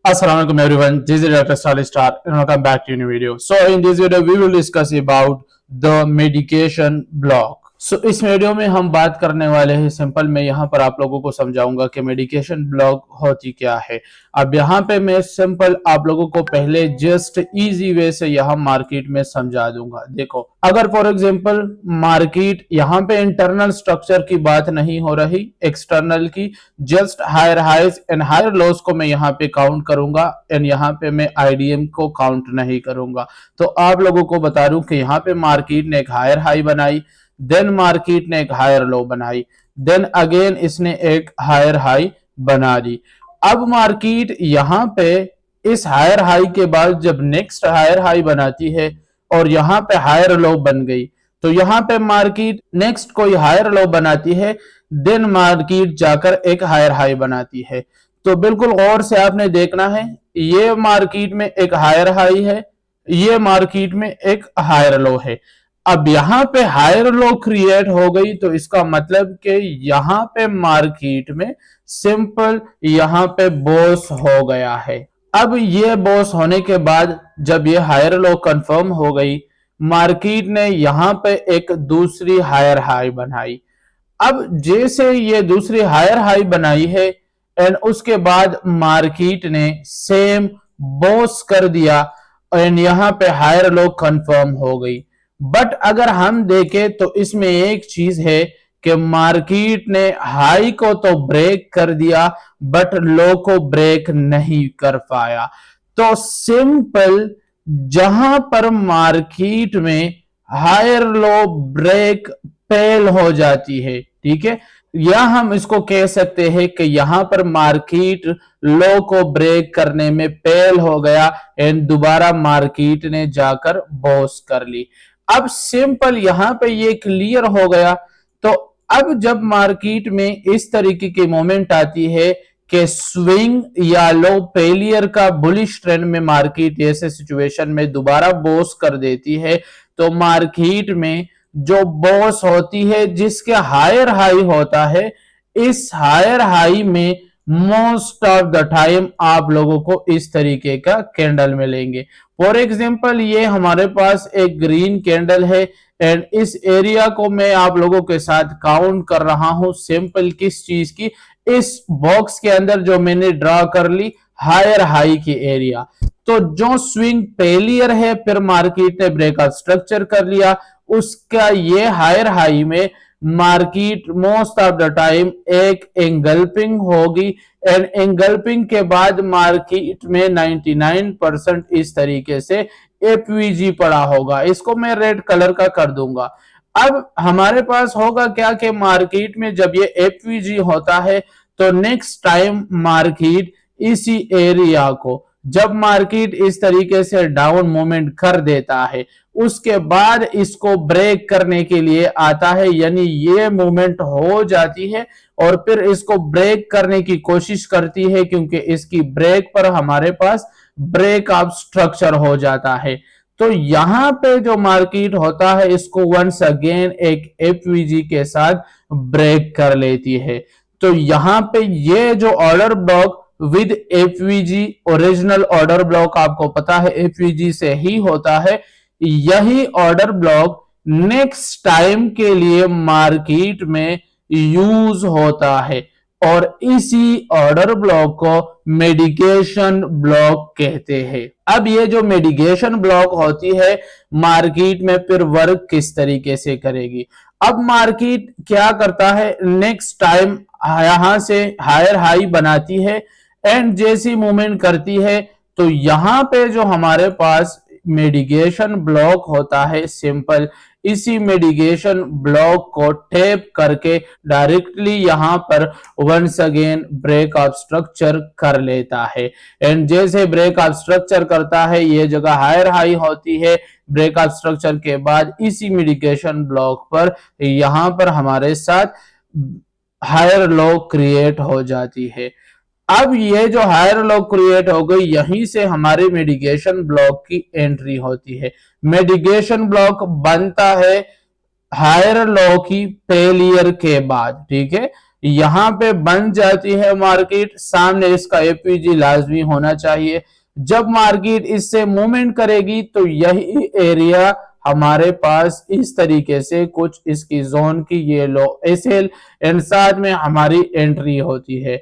Assalamualaikum everyone, this is Dr. Salih Star and welcome back to a new video. So in this video we will discuss about the medication block. इस video में हम बात करने वाले हैं simple मैं यहाँ पर आप लोगों को समझाऊंगा कि मेडिकेशन ब्लॉक होती क्या है। अब यहाँ पे मैं सिंपल आप लोगों को पहले जस्ट इजी वे से यहाँ मार्केट में समझा दूंगा। देखो, अगर फॉर एग्जांपल मार्केट यहाँ पे इंटरनल स्ट्रक्चर की बात नहीं हो रही, एक्सटर्नल की, just higher highs and higher lows को मैं यहाँ पे काउंट करूंगा एंड यहाँ पे मैं आईडीएम को काउंट नहीं करूंगा। तो आप लोगों को बता दूं कि यहाँ पे मार्केट ने एक हायर हाई बनाई, देन मार्केट ने एक हायर लो बनाई, देन अगेन इसने एक हायर हाई बना दी। अब मार्केट यहां पे इस हायर हाई के बाद जब नेक्स्ट हायर हाई बनाती है और यहां पे हायर लो बन गई, तो यहां पे मार्केट नेक्स्ट कोई हायर लो बनाती है, देन मार्केट जाकर एक हायर हाई बनाती है। तो बिल्कुल गौर से आपने देखना है, ये मार्केट में एक हायर हाई है, ये मार्केट में एक हायर लो है। अब यहां पे हायर लो क्रिएट हो गई, तो इसका मतलब कि यहां पे मार्केट में सिंपल यहां पे बॉस हो गया है। अब ये बॉस होने के बाद जब ये हायर लो कंफर्म हो गई, मार्केट ने यहां पे एक दूसरी हायर हाई बनाई। अब जैसे ये दूसरी हायर हाई बनाई है एंड उसके बाद मार्केट ने सेम बॉस कर दिया एंड यहां पे हायर लो कंफर्म हो गई। बट अगर हम देखें तो इसमें एक चीज है कि मार्केट ने हाई को तो ब्रेक कर दिया बट लो को ब्रेक नहीं कर पाया। तो सिंपल जहां पर मार्केट में हायर लो ब्रेक फेल हो जाती है, ठीक है, या हम इसको कह सकते हैं कि यहां पर मार्केट लो को ब्रेक करने में फेल हो गया एंड दोबारा मार्केट ने जाकर बॉस कर ली। अब सिंपल यहां पे ये क्लियर हो गया। तो अब जब मार्केट में इस तरीके की मोमेंट आती है कि स्विंग या लो फेलियर का बुलिश ट्रेंड में मार्केट ऐसे सिचुएशन में दोबारा बॉस कर देती है, तो मार्केट में जो बॉस होती है जिसके हायर हाई होता है, इस हायर हाई में मोस्ट ऑफ द टाइम आप लोगों को इस तरीके का कैंडल मिलेंगे। फॉर एग्जांपल ये हमारे पास एक ग्रीन कैंडल है एंड इस एरिया को मैं आप लोगों के साथ काउंट कर रहा हूं सिंपल किस चीज की, इस बॉक्स के अंदर जो मैंने ड्रॉ कर ली हायर हाई की एरिया। तो जो स्विंग फेलियर है फिर मार्केट ने ब्रेकआउट स्ट्रक्चर कर लिया, उसका ये हायर हाई में market most of the time एक एंगल्पिंग होगी एंड एंगल्पिंग के बाद मार्केट में 99% इस तरीके से एफवीजी पड़ा होगा। इसको मैं रेड कलर का कर दूंगा। अब हमारे पास होगा क्या कि मार्केट में जब ये एफवीजी होता है तो नेक्स्ट टाइम मार्केट इसी एरिया को जब मार्केट इस तरीके से डाउन मूवमेंट कर देता है, उसके बाद इसको ब्रेक करने के लिए आता है, यानी ये मूवमेंट हो जाती है और फिर इसको ब्रेक करने की कोशिश करती है क्योंकि इसकी ब्रेक पर हमारे पास ब्रेकआउट स्ट्रक्चर हो जाता है। तो यहां पे जो मार्केट होता है इसको वंस अगेन एक एफवीजी के साथ ब्रेक कर लेती है। तो यहां पे ये जो order block with FVG, original order block आपको पता है एफवीजी से ही होता है, यही ऑर्डर ब्लॉक नेक्स्ट टाइम के लिए मार्केट में यूज होता है और इसी ऑर्डर ब्लॉक को मेडिकेशन ब्लॉक कहते हैं। अब ये जो मेडिकेशन ब्लॉक होती है मार्केट में फिर वर्क किस तरीके से करेगी। अब मार्केट क्या करता है, नेक्स्ट टाइम यहां से हायर हाई बनाती है एंड जैसी मूवमेंट करती है तो यहां पे जो हमारे पास मेडिकेशन ब्लॉक होता है सिंपल इसी मेडिकेशन ब्लॉक को टैप करके डायरेक्टली यहां पर वंस अगेन ब्रेकआउट स्ट्रक्चर कर लेता है एंड जैसे ब्रेकआउट स्ट्रक्चर करता है ये जगह हायर हाई होती है। ब्रेकआउट स्ट्रक्चर के बाद इसी मेडिकेशन ब्लॉक पर यहां पर हमारे साथ हायर लो क्रिएट हो जाती है। अब ये जो हायर लो क्रिएट हो गई, यहीं से हमारे मेडिकेशन ब्लॉक की एंट्री होती है। मेडिकेशन ब्लॉक बनता है हायर लो की फेलियर के बाद, ठीक है, यहाँ पे बन जाती है मार्केट, सामने इसका एपीजी लाजमी होना चाहिए। जब मार्केट इससे मूवमेंट करेगी तो यही एरिया हमारे पास इस तरीके से कुछ इसकी जोन की ये लो एसएल एंड साथ में हमारी एंट्री होती है।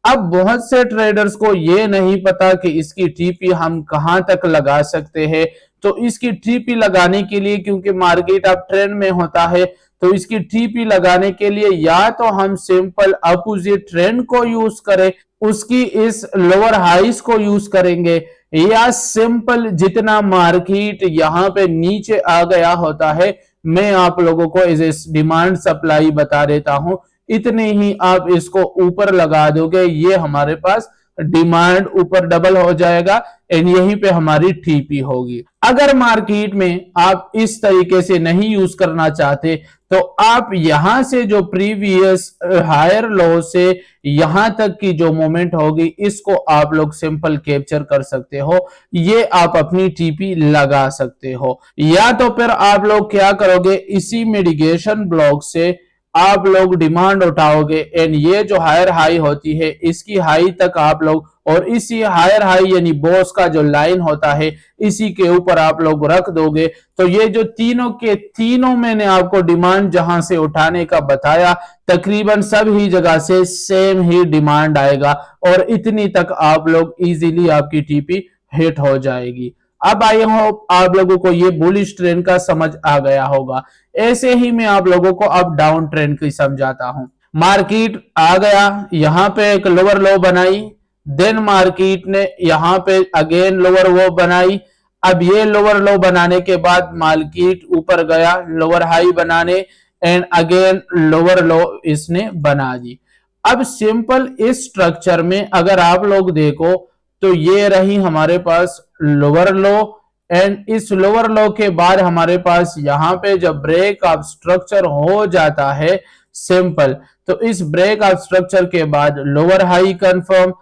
अब बहुत से ट्रेडर्स को ये नहीं पता कि इसकी टीपी हम कहां तक लगा सकते हैं। तो इसकी टीपी लगाने के लिए, क्योंकि मार्केट अब ट्रेंड में होता है, तो इसकी टीपी लगाने के लिए या तो हम सिंपल अपोजिट ट्रेंड को यूज करें, उसकी इस लोअर हाइस को यूज करेंगे, या सिंपल जितना मार्केट यहां पे नीचे आ गया होता है, मैं आप लोगों को इस डिमांड सप्लाई बता देता हूं, इतने ही आप इसको ऊपर लगा दोगे, ये हमारे पास डिमांड ऊपर डबल हो जाएगा एंड यहीं पे हमारी टीपी होगी। अगर मार्केट में आप इस तरीके से नहीं यूज करना चाहते तो आप यहां से जो प्रीवियस हायर लो से यहां तक की जो मूवमेंट होगी इसको आप लोग सिंपल कैप्चर कर सकते हो, ये आप अपनी टीपी लगा सकते हो। या तो फिर आप लोग क्या करोगे, इसी मिटिगेशन ब्लॉक से आप लोग डिमांड उठाओगे एंड ये जो हायर हाई होती है इसकी हाई तक आप लोग, और इसी हायर हाई यानी बॉस का जो लाइन होता है इसी के ऊपर आप लोग रख दोगे, तो ये जो तीनों के तीनों मैंने आपको डिमांड जहां से उठाने का बताया तकरीबन सब ही जगह से सेम ही डिमांड आएगा और इतनी तक आप लोग इजीली आपकी टीपी हिट हो जाएगी। अब आई होप आप लोगों को ये बुलिश ट्रेंड का समझ आ गया होगा। ऐसे ही मैं आप लोगों को अब डाउन ट्रेंड की समझाता हूं। मार्केट आ गया, यहां पे एक लोअर लो बनाई, देन मार्केट ने यहां पे अगेन लोअर वो बनाई। अब ये लोअर लो बनाने के बाद मार्केट ऊपर गया लोअर हाई बनाने एंड अगेन लोअर लो इसने बना दी। अब सिंपल इस स्ट्रक्चर में अगर आप लोग देखो तो ये रही हमारे पास लोअर लो एंड इस लोअर लो के बाद हमारे पास यहां पे जब ब्रेक ऑफ स्ट्रक्चर हो जाता है सिंपल, तो इस ब्रेक ऑफ स्ट्रक्चर के बाद lower high confirm,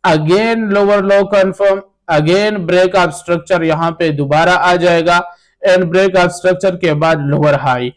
again lower low confirm, again break of structure यहां पे दोबारा आ जाएगा एंड ब्रेक ऑफ स्ट्रक्चर के बाद लोअर हाई।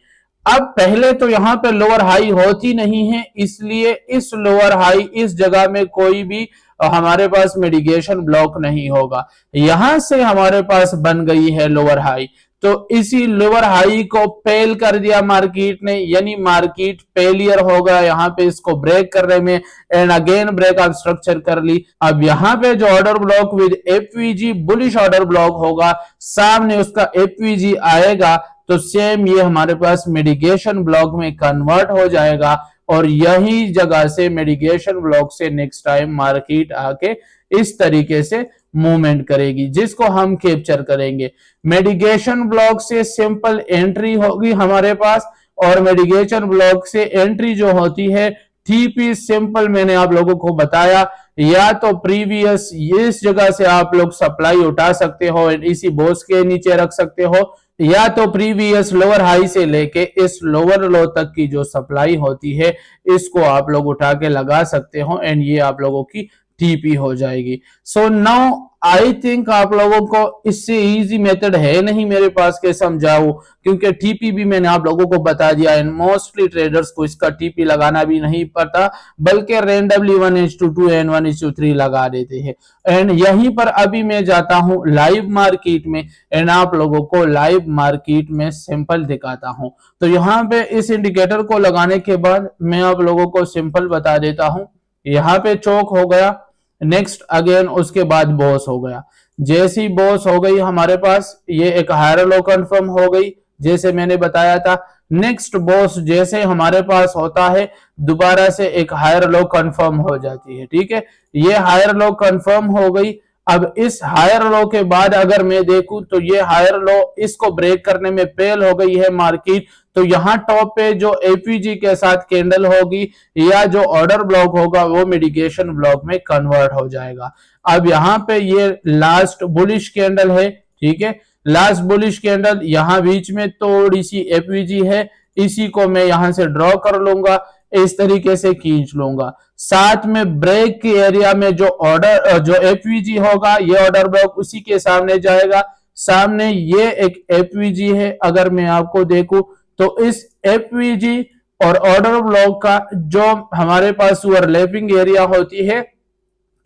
अब पहले तो यहां पे लोअर हाई होती नहीं है, इसलिए इस लोअर हाई इस जगह में कोई भी हमारे पास मिटिगेशन ब्लॉक नहीं होगा। यहां से हमारे पास बन गई है लोअर हाई, तो इसी लोअर हाई को फेल कर दिया मार्केट ने, यानी मार्केट फेलियर होगा यहाँ पे इसको ब्रेक करने में and again break of structure कर ली। अब यहाँ पे जो order block with FVG bullish order block होगा, सामने उसका एफवीजी आएगा, तो सेम ये हमारे पास मिटिगेशन ब्लॉक में कन्वर्ट हो जाएगा और यही जगह से मिटिगेशन ब्लॉक से नेक्स्ट टाइम मार्केट आके इस तरीके से मूवमेंट करेगी, जिसको हम कैप्चर करेंगे। मिटिगेशन ब्लॉक से सिंपल एंट्री होगी हमारे पास और मिटिगेशन ब्लॉक से एंट्री जो होती है टीपी सिंपल मैंने आप लोगों को बताया, या तो प्रीवियस इस जगह से आप लोग सप्लाई उठा सकते हो इसी बॉस के नीचे रख सकते हो, या तो प्रीवियस लोअर हाई से लेके इस लोअर लो तक की जो सप्लाई होती है इसको आप लोग उठा के लगा सकते हो एंड ये आप लोगों की टीपी हो जाएगी। सो नाउ आई थिंक आप लोगों को इससे इजी मेथड है नहीं मेरे पास के समझाऊं, क्योंकि टीपी भी मैंने आप लोगों को बता दिया एंड मोस्टली ट्रेडर्स को इसका टीपी लगाना भी नहीं पता, बल्कि रेंडमली 1:2 एंड 1:3 लगा देते हैं। एंड यहीं पर अभी मैं जाता हूं लाइव मार्केट में एंड आप लोगों को लाइव मार्केट में सिंपल दिखाता हूं। तो यहाँ पे इस इंडिकेटर को लगाने के बाद मैं आप लोगों को सिंपल बता देता हूं, यहाँ पे चौक हो गया, नेक्स्ट अगेन उसके बाद बॉस हो गया। जैसी बॉस हो गई हमारे पास ये एक हायर लो कंफर्म हो गई जैसे मैंने बताया था। नेक्स्ट बॉस जैसे हमारे पास होता है दोबारा से एक हायर लो कंफर्म हो जाती है, ठीक है, ये हायर लो कंफर्म हो गई। अब इस हायर लो के बाद अगर मैं देखूं तो ये हायर लो इसको ब्रेक करने में फेल हो गई है मार्केट, तो यहां टॉप पे जो एपीजी के साथ कैंडल होगी या जो ऑर्डर ब्लॉक होगा वो मिटिगेशन ब्लॉक में कन्वर्ट हो जाएगा। अब यहाँ पे ये लास्ट बुलिश कैंडल है, ठीक है, लास्ट बुलिश कैंडल यहाँ बीच में थोड़ी सी एपीजी है, इसी को मैं यहां से ड्रॉ कर लूंगा, इस तरीके से खींच लूंगा। साथ में ब्रेक के एरिया में जो ऑर्डर जो एपीजी होगा ये ऑर्डर ब्लॉक उसी के सामने जाएगा। सामने ये एक एपीजी है, अगर मैं आपको देखूं तो इस एपीजी और ऑर्डर ब्लॉक का जो हमारे पास ओवरलैपिंग एरिया होती है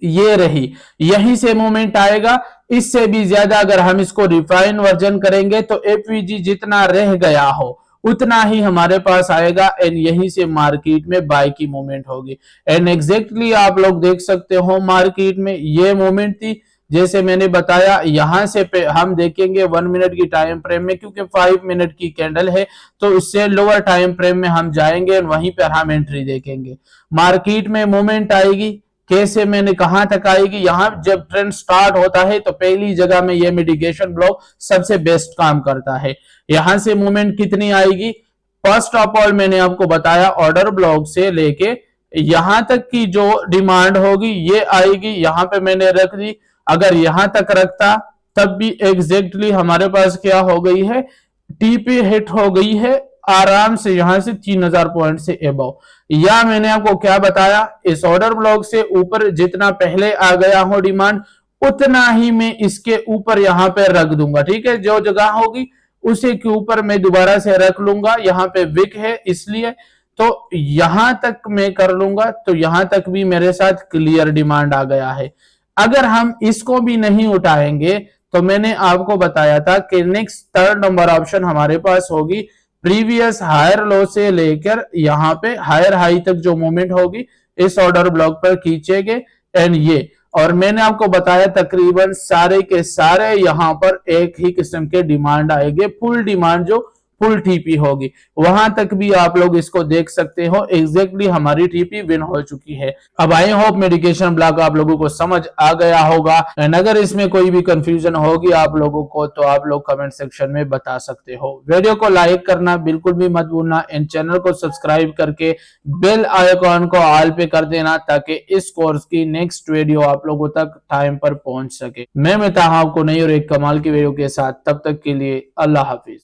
ये रही, यहीं से मूवमेंट आएगा। इससे भी ज्यादा अगर हम इसको रिफाइन वर्जन करेंगे तो एफवीजी जितना रह गया हो उतना ही हमारे पास आएगा एंड यहीं से मार्केट में बाय की मूवमेंट होगी। एंड एग्जैक्टली आप लोग देख सकते हो मार्केट में ये मूवमेंट थी, जैसे मैंने बताया यहां से हम देखेंगे 1 मिनट की टाइम फ्रेम में, क्योंकि 5 मिनट की कैंडल है तो इससे लोअर टाइम फ्रेम में हम जाएंगे, वहीं पर हम एंट्री देखेंगे। मार्केट में मूवमेंट आएगी कैसे, मैंने कहां तक आएगी, यहां जब ट्रेंड स्टार्ट होता है तो पहली जगह में ये मिटिगेशन ब्लॉक सबसे बेस्ट काम करता है। यहां से मूवमेंट कितनी आएगी, फर्स्ट ऑफ ऑल मैंने आपको बताया ऑर्डर ब्लॉक से लेके यहां तक की जो डिमांड होगी ये आएगी, यहां पे मैंने रख दी। अगर यहां तक रखता तब भी एग्जैक्टली हमारे पास क्या हो गई है, टीपी हिट हो गई है आराम से यहां से 3000 पॉइंट से एबव। या मैंने आपको क्या बताया, इस ऑर्डर ब्लॉक से ऊपर जितना पहले आ गया हो डिमांड उतना ही मैं इसके ऊपर यहां पे रख दूंगा, ठीक है। जो जगह होगी उसी के ऊपर मैं दोबारा से रख लूंगा, यहां पे विक है इसलिए तो यहां तक मैं कर लूंगा, तो यहां तक भी मेरे साथ क्लियर डिमांड आ गया है। अगर हम इसको भी नहीं उठाएंगे तो मैंने आपको बताया था कि नेक्स्ट थर्ड नंबर ऑप्शन हमारे पास होगी प्रीवियस हायर लो से लेकर यहां पे हायर हाई तक जो मूवमेंट होगी इस ऑर्डर ब्लॉक पर खींचेंगे एंड ये, और मैंने आपको बताया तकरीबन सारे के सारे यहां पर एक ही किस्म के डिमांड आएंगे, फुल डिमांड जो फुल टीपी होगी वहां तक भी आप लोग इसको देख सकते हो। एग्जैक्टली हमारी टीपी विन हो चुकी है। अब आई होप मेडिकेशन ब्लॉक आप लोगों को समझ आ गया होगा एंड अगर इसमें कोई भी कंफ्यूजन होगी आप लोगों को तो आप लोग कमेंट सेक्शन में बता सकते हो। वीडियो को लाइक करना बिल्कुल भी मत भूलना एंड चैनल को सब्सक्राइब करके बेल आइकॉन को ऑल पे कर देना ताकि इस कोर्स की नेक्स्ट वीडियो आप लोगों तक टाइम पर पहुंच सके। मैं मिलता हूं आपको नई और एक कमाल की वीडियो के साथ, तब तक के लिए अल्लाह हाफिज।